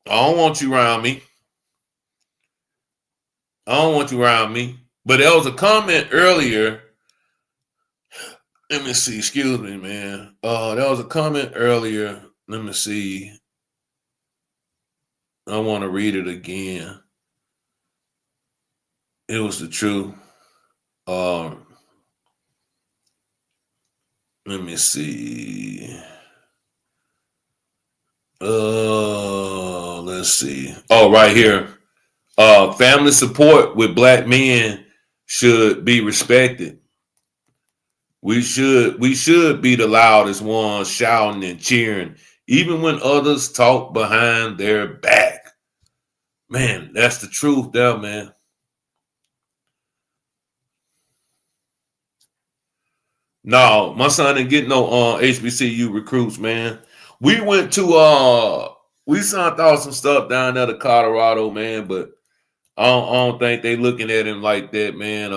I don't want you around me. But there was a comment earlier. Let me see. Excuse me, man. There was a comment earlier. Let me see. I want to read it again. It was the truth. Let me see. Let's see. Oh, right here. Family support with black men should be respected. We should be the loudest ones shouting and cheering, even when others talk behind their back. Man, that's the truth there, man. No, my son didn't get no HBCU recruits, man. We went to we sent out some stuff down there to Colorado, man, but I don't think they looking at him like that, man.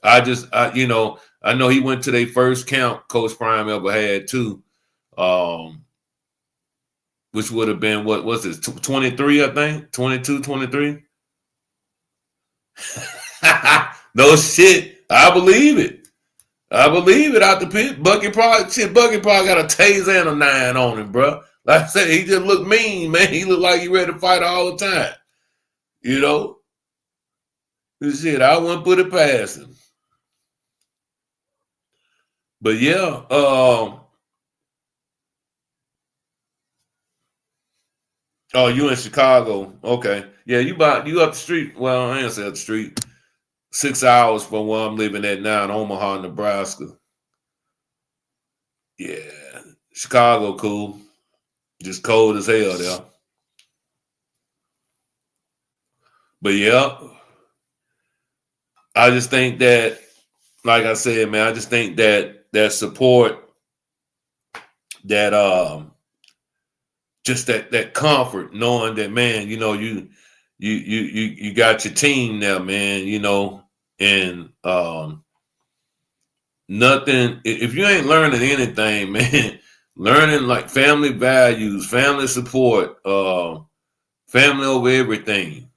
I know he went to their first camp Coach Prime ever had too, which would have been, what was this, 23, I think, 22, 23. No shit, I believe it. Out the pit. Bucky probably got a taser and a 9 on him, bro. Like I said, he just looked mean, man. He looked like he ready to fight all the time. Shit, I wouldn't put it past him. But yeah, oh, you in Chicago? Okay, yeah, you up the street? Well, I ain't say up the street. 6 hours from where I'm living at now in Omaha, Nebraska. Yeah, Chicago, cool. Just cold as hell there. But yeah, I just think that, like I said, man, I just think that support, that just that comfort, knowing that, man, you got your team now, man, and nothing. If you ain't learning anything, man, learning like family values, family support, family over everything,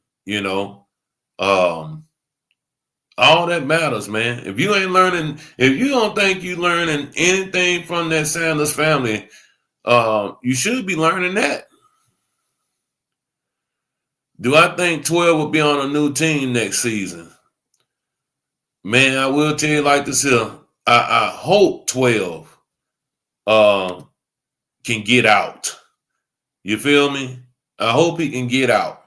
all that matters, man. If you ain't learning, if you don't think you learning anything from that Sanders family, you should be learning that. Do I think 12 will be on a new team next season? Man, I will tell you like this here. I hope 12 can get out. You feel me? I hope he can get out.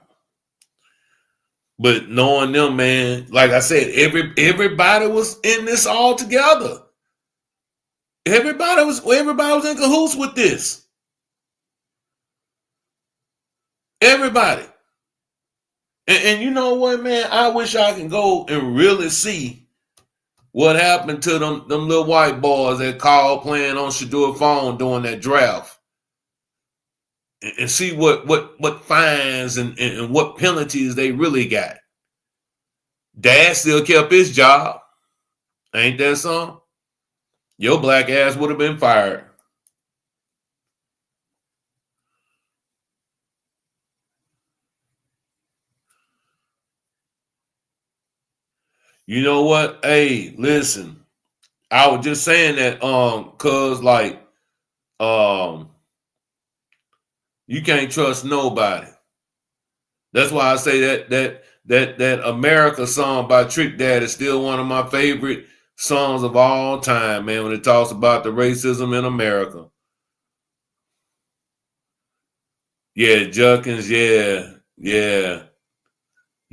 But knowing them, man, like I said, everybody was in this all together. Everybody was in cahoots with this. Everybody. And you know what, man? I wish I can go and really see What happened to them little white boys that called playing on Shador phone during that draft? And see what fines and what penalties they really got. Dad still kept his job. Ain't that something? Your black ass would have been fired. You know what? Hey, listen. I was just saying that cause like um you can't trust nobody. That's why I say that America song by Trick Dad is still one of my favorite songs of all time, man, when it talks about the racism in America. Yeah, Junkins, yeah,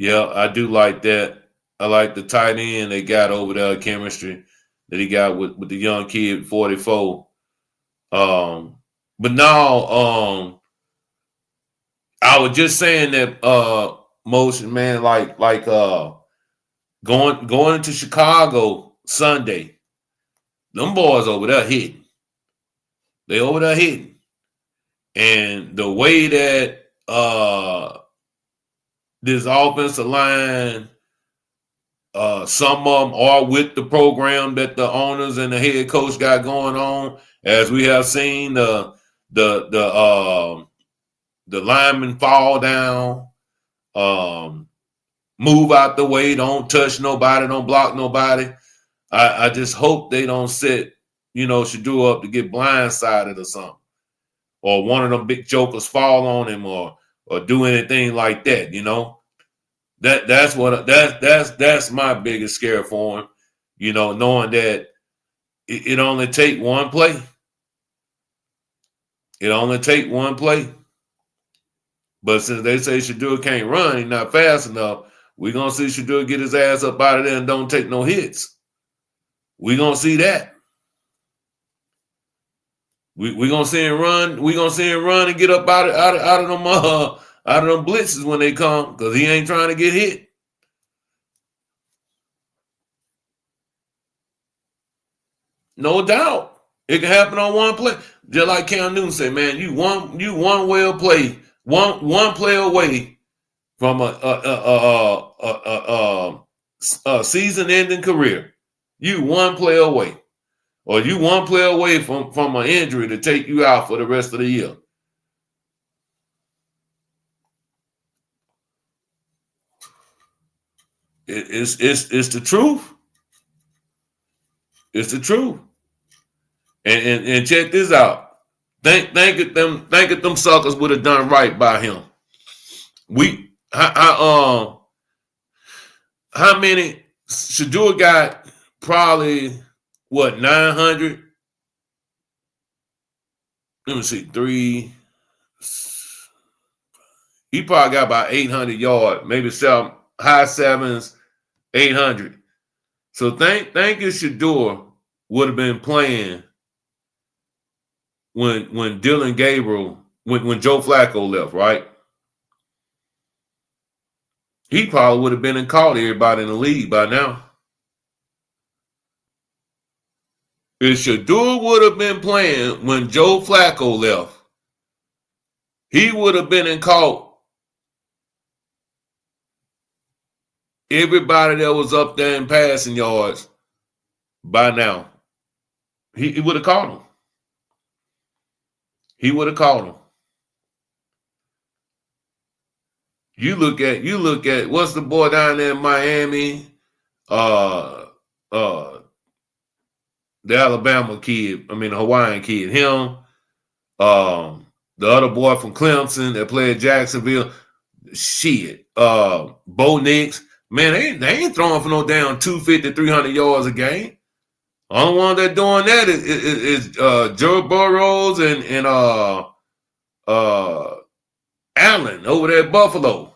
I do like that. I like the tight end they got over there, chemistry that he got with the young kid 44. Um, but now I was just saying that motion, man, like going to Chicago Sunday. Them boys over there hitting. They over there hitting. And the way that this offensive line, some of them are with the program that the owners and the head coach got going on, as we have seen the linemen fall down, move out the way, don't touch nobody, don't block nobody. I just hope they don't set, Shador up to get blindsided or something, or one of them big jokers fall on him, or do anything like that. That's my biggest scare for him. Knowing that it only take one play. It only take one play. But since they say Shador can't run, he's not fast enough, we're gonna see Shador get his ass up out of there and don't take no hits. We're gonna see that. We're gonna see him run. We're gonna see him run and get up out of them blitzes when they come, because he ain't trying to get hit. No doubt. It can happen on one play. Just like Cam Newton said, man, you one well play, one play away from a season-ending career. You one play away, or you one play away from an injury to take you out for the rest of the year. It's the truth. It's the truth. And check this out. Think if them suckers would have done right by him. How many Shador got? Probably what, 900? Let me see, three. He probably got about 800 yards, maybe seven, high sevens, 800. So think if Shador would have been playing when Dylan Gabriel, when Joe Flacco left, right? He probably would have been and caught everybody in the league by now. If Shador would have been playing when Joe Flacco left, he would have been and caught everybody that was up there in passing yards by now. He would have caught him. He would have caught him. You look at what's the boy down there in Miami? The Alabama kid, the Hawaiian kid, him, the other boy from Clemson that played Jacksonville, shit, Bo Nix, man, they ain't throwing for no damn 250, 300 yards a game. Only one that doing that is Joe Burrows and Allen over there at Buffalo.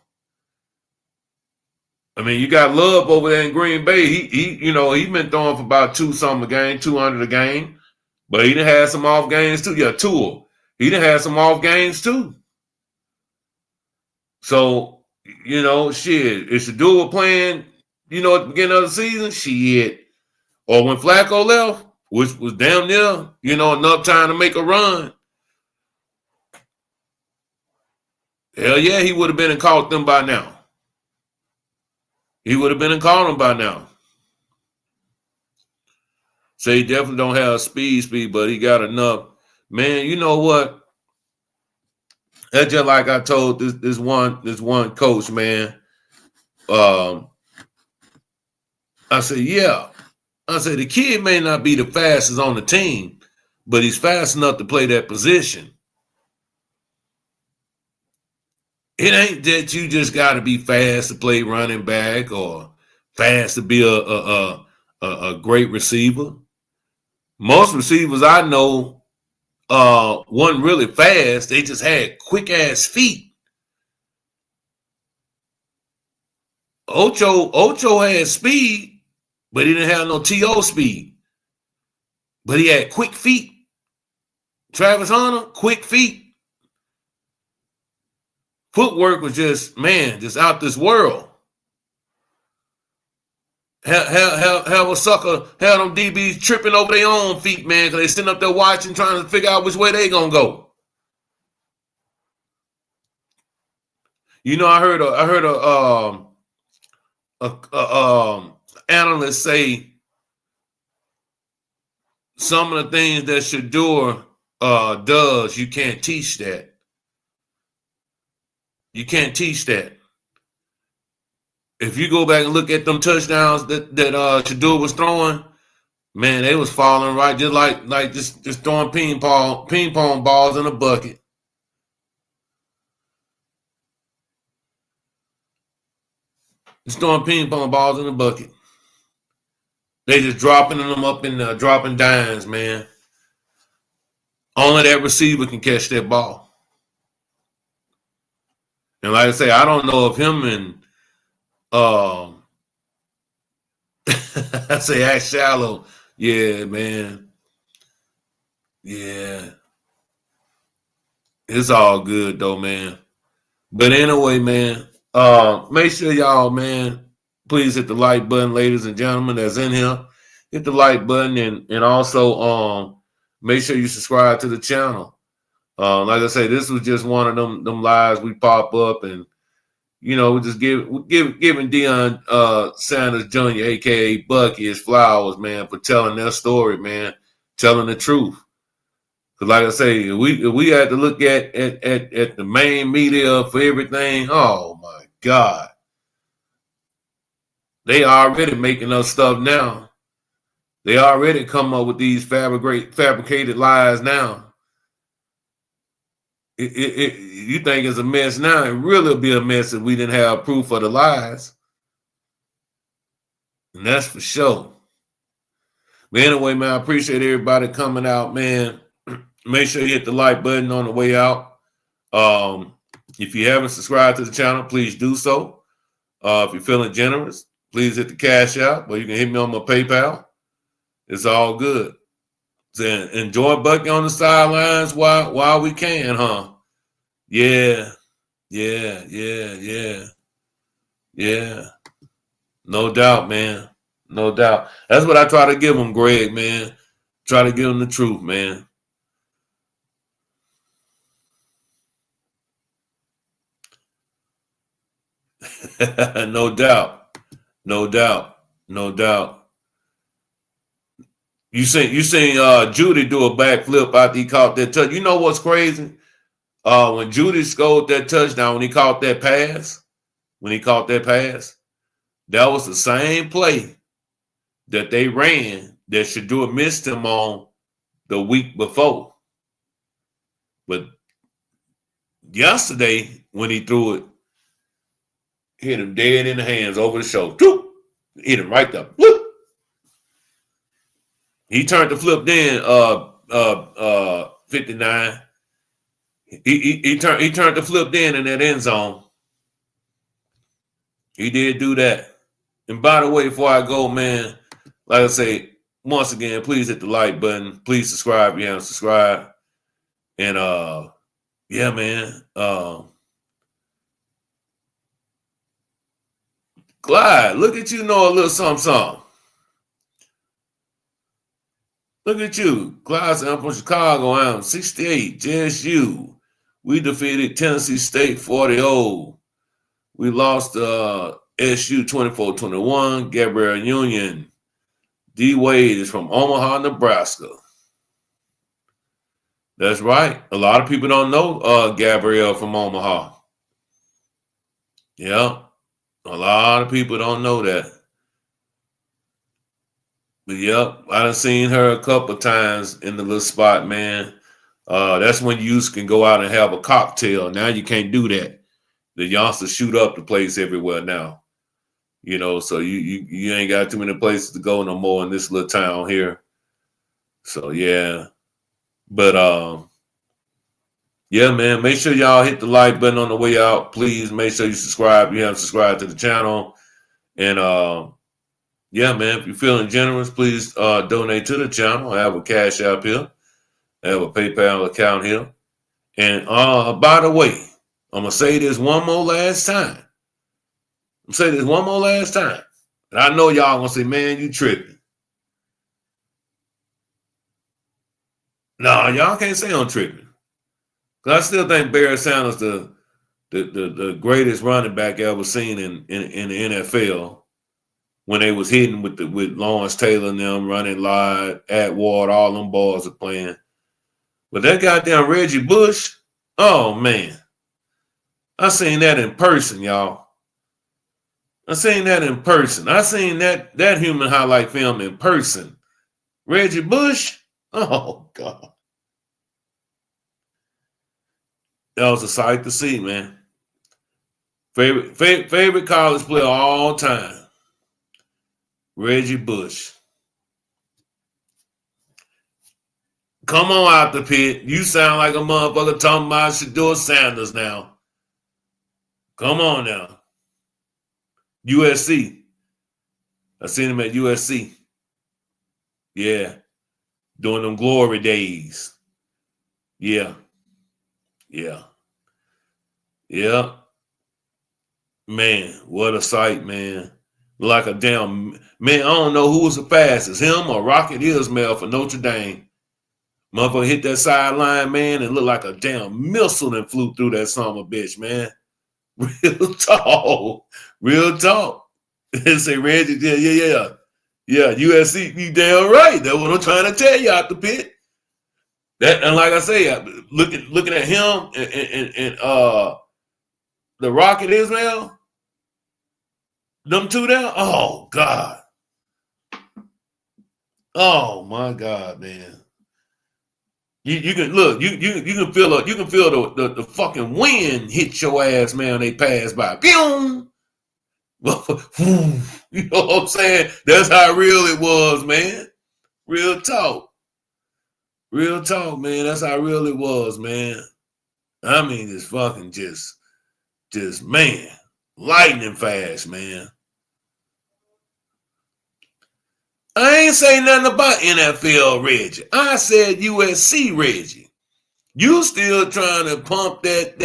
You got Love over there in Green Bay. He been throwing for about 200 a game, but he done had some off games too. Yeah, Tua. He done had some off games too. So, shit, if Shador playing, at the beginning of the season, shit, Or when Flacco left, which was damn near, enough time to make a run. Hell yeah, he would have been and caught them by now. He would have been and caught them by now. So he definitely don't have speed, but he got enough. Man, you know what? That's just like I told this one coach, man. I said, yeah. I said the kid may not be the fastest on the team, but he's fast enough to play that position. It ain't that you just got to be fast to play running back or fast to be a great receiver. Most receivers I know wasn't really fast. They just had quick ass feet. Ocho had speed, but he didn't have no TO speed. But he had quick feet. Travis Hunter, quick feet. Footwork was just out this world. Have a sucker, have them DBs tripping over their own feet, man, because they sitting up there watching, trying to figure out which way they gonna go. I heard a analyst say some of the things that Shador does, you can't teach that. You can't teach that. If you go back and look at them touchdowns that Shador was throwing, man, they was falling right just like just throwing ping pong balls in a bucket. Just throwing ping pong balls in a bucket. They just dropping them up in dropping dimes, man. Only that receiver can catch that ball. And like I say, I don't know if him and I say act shallow. Yeah, man. Yeah. It's all good though, man. But anyway, man, make sure y'all, man, please hit the like button, ladies and gentlemen that's in here. Hit the like button and also make sure you subscribe to the channel. Like I say, this was just one of them lives we pop up and we just giving Deion Sanders Jr., aka Bucky, his flowers, man, for telling their story, man, telling the truth. Because like I say, we had to look at the main media for everything. Oh my God. They already making up stuff now. They already come up with these fabricated lies now. You think it's a mess now. It really will be a mess if we didn't have proof of the lies. And that's for sure. But anyway, man, I appreciate everybody coming out, man. Make sure you hit the like button on the way out. If you haven't subscribed to the channel, please do so. If you're feeling generous, please hit the cash out, or you can hit me on my PayPal. It's all good. So enjoy Bucky on the sidelines while we can, huh? Yeah. No doubt, man. No doubt. That's what I try to give him, Greg, man. Try to give him the truth, man. No doubt. You seen Judy do a backflip after he caught that touch. You know what's crazy? When Judy scored that touchdown, when he caught that pass, that was the same play that they ran that Shador missed him on the week before. But yesterday, when he threw it, hit him dead in the hands over the shoulder. Hit him right there. He turned the flip then, 59. He turned the flip then in that end zone. He did do that. And by the way, before I go, man, like I say, once again, please hit the like button. Please subscribe if you haven't subscribed. And yeah, man. Clyde, look at you know a little something. Look at you. Clouds up from Chicago. I'm 68. Just you. We defeated Tennessee State 40-0. We lost SU 24-21. Gabrielle Union. D. Wade is from Omaha, Nebraska. That's right. A lot of people don't know Gabrielle from Omaha. Yeah. A lot of people don't know that. But yep, I done seen her a couple times in the little spot, man. That's when you can go out and have a cocktail. Now you can't do that. The youngsters shoot up the place everywhere now. You know, so you ain't got too many places to go no more in this little town here. So yeah. But yeah, man, make sure y'all hit the like button on the way out. Please make sure you subscribe. If you haven't subscribed to the channel. And yeah, man, if you're feeling generous, please donate to the channel. I have a Cash App here. I have a PayPal account here. And by the way, I'm going to say this one more last time. And I know y'all going to say, man, you tripping. No, y'all can't say I'm tripping. Because I still think Barry Sanders the greatest running back ever seen in the NFL. When they was hitting with Lawrence Taylor and them running live, Atward, all them boys are playing. But that goddamn Reggie Bush, oh man. I seen that in person, y'all. I seen that human highlight film in person. Reggie Bush, oh God. That was a sight to see, man. Favorite college player all time. Reggie Bush. Come on out the pit. You sound like a motherfucker talking about Shedeur Sanders now. Come on now. USC. I seen him at USC. Yeah. During them glory days. Yeah. Yeah. Yeah. Man, what a sight, man. Like a damn, man, I don't know who was the fastest, him or Rocket Ismail for Notre Dame. Motherfucker hit that sideline, man, and looked like a damn missile that flew through that son of a bitch, man. Real talk. Real talk. And say, Reggie, yeah. USC, you damn right. That's what I'm trying to tell you out the pit. That, and like I say, looking at him and the Rocket Ismail, them two there, oh God. Oh my God, man. You can look, you can feel the fucking wind hit your ass, man, when they pass by. Boom! You know what I'm saying? That's how real it was, man. Real talk. Real talk, man. That's how real it was, man. I mean, it's fucking just man, lightning fast, man. I ain't say nothing about NFL Reggie. I said USC Reggie. You still trying to pump that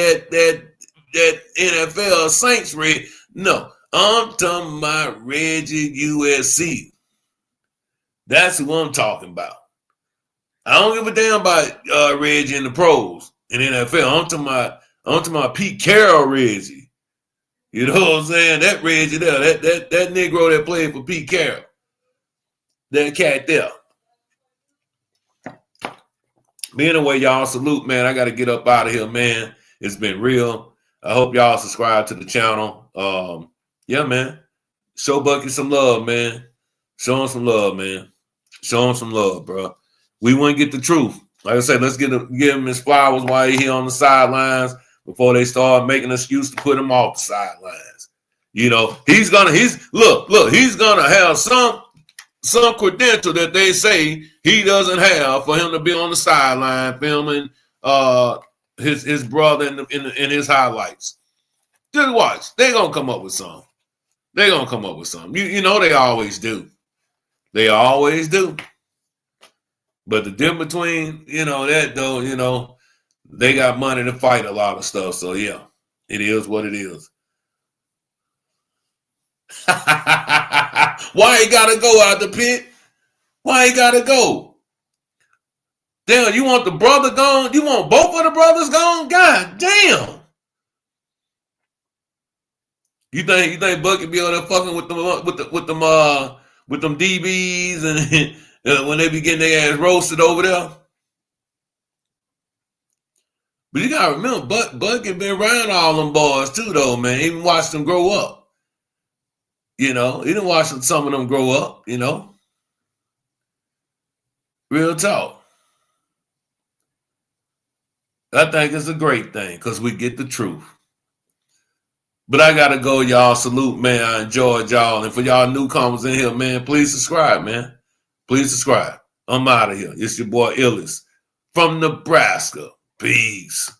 NFL Saints Reggie. No, I'm talking about Reggie USC. That's who I'm talking about. I don't give a damn about Reggie in the pros in NFL. I'm talking about Pete Carroll Reggie. You know what I'm saying? That Reggie there, that Negro that played for Pete Carroll. That cat there. But anyway, y'all, salute, man. I got to get up out of here, man. It's been real. I hope y'all subscribe to the channel. Yeah, man. Show Bucky some love, man. Show him some love, man. Show him some love, bro. We want to get the truth. Like I said, let's give him his flowers while he's here on the sidelines before they start making an excuse to put him off the sidelines. You know, he's gonna have some credential that they say he doesn't have for him to be on the sideline filming his brother in his highlights. Just watch. They're gonna come up with something. You know they always do. They always do. But the difference between, that though, they got money to fight a lot of stuff. So yeah, it is what it is. Why he gotta go out the pit? Why he gotta go? Damn, you want the brother gone? You want both of the brothers gone? God damn. You think Bucky be on there fucking with them DBs and when they be getting their ass roasted over there? But you gotta remember, Bucky been around all them boys too, though, man. He even watched them grow up. You know, he didn't watch some of them grow up. You know, real talk. I think it's a great thing because we get the truth. But I gotta go, y'all. Salute, man. I enjoyed y'all. And for y'all newcomers in here, man, please subscribe, man. Please subscribe. I'm out of here. It's your boy Illis from Nebraska. Peace.